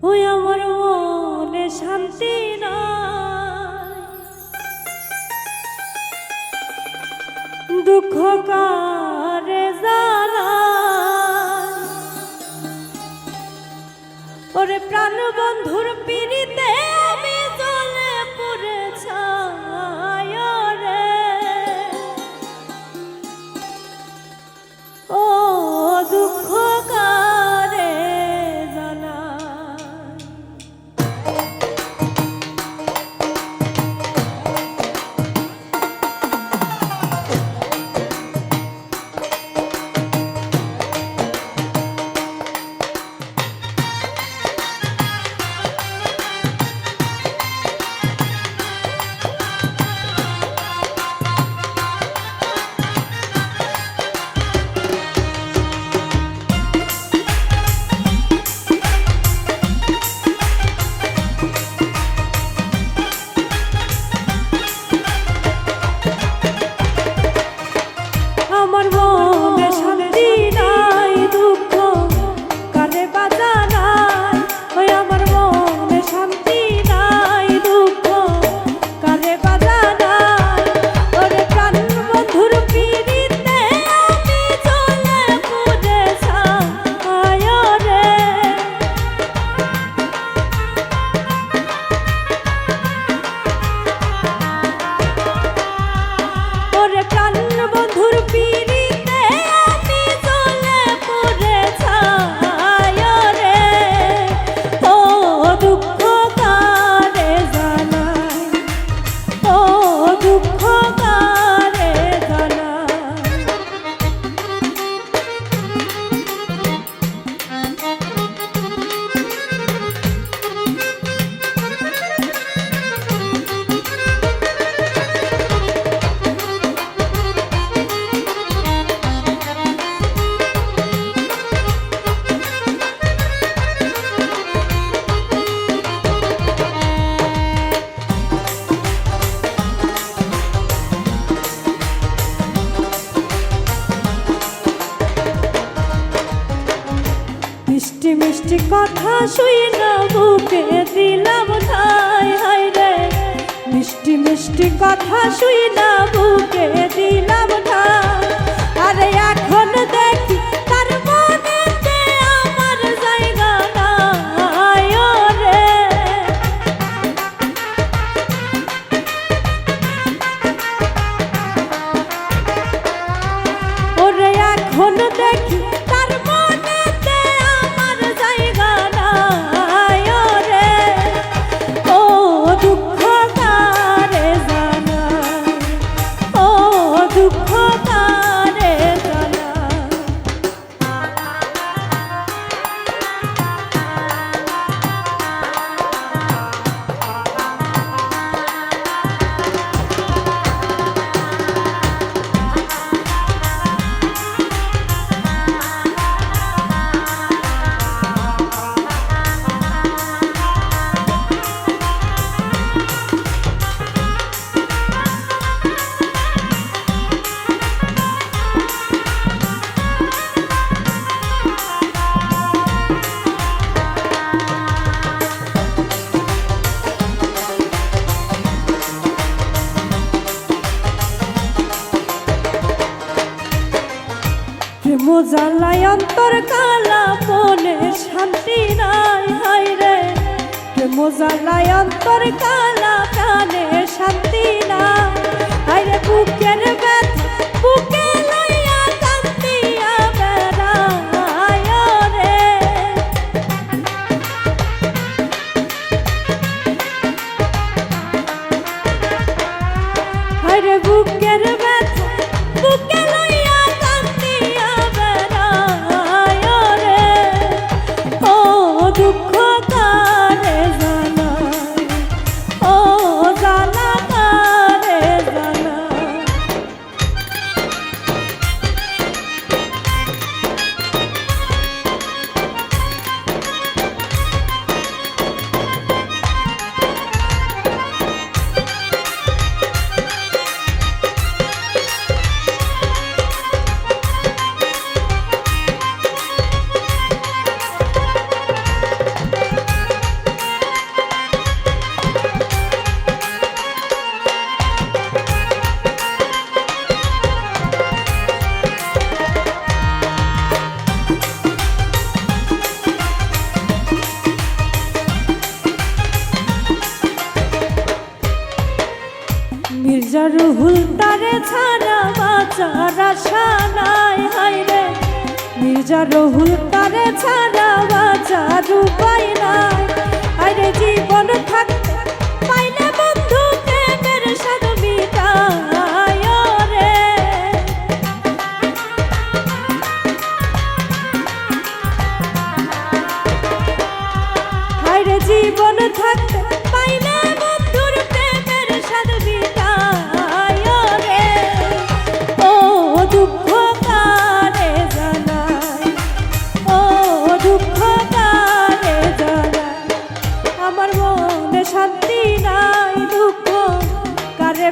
ওই আমার মনে শান্তি নাই, দুঃখ কারে জানাই। ওরে প্রাণ বন্ধুর পিড়িতে আমি জ্বলে পুড়ে ছাই রে। ও দুঃখ কারে জানাই। মিষ্টি মিষ্টি কথা শুই না বুকে দিলাম ঠাই। হাই রে মিষ্টি মিষ্টি কথা শুই না বুকে দিলাম ঠাই। আরে এখন দেখি তার মনেতে আমার জায়গা নাই রে। ওরে এখন দেখি তার মনেতে আমার জায়গা নাই রে। ও দুঃখ কারে জানাই, ও দুঃখ কারে জানাই। প্রেম জ্বালায় অন্তর কালা মনে শান্তি নাই। হাই রে প্রেম জ্বালায় অন্তর কালা প্রাণে শান্তি নাই। হাই রে বুকের ব্যথা বুকে লইয়া কান্দিয়া বেড়াই রে। হাই রে বুকের ব্যথা বুকে লইয়া কান্দিয়া বেড়াই রে। ও দুঃখ কারে জানাই, ও জ্বালা কারে জানাই। রুহুল তারে ছাড়া বাঁচার আশা নাই হায়রে মির্জা রুহুল তারে ছাড়া বাঁচার উপায় নাই আরে জীবন থাকতে পাইলে বন্ধু প্রেমের স্বাদ মিটায় রে হায়রে জীবন থাকতে পাইলে বন্ধুর প্রেমের স্বাদ মিটায় রে ও দুঃখ কারে জানাই ও দুঃখ কারে জানাই আমার মনে শান্তি নাই দুঃখ কারে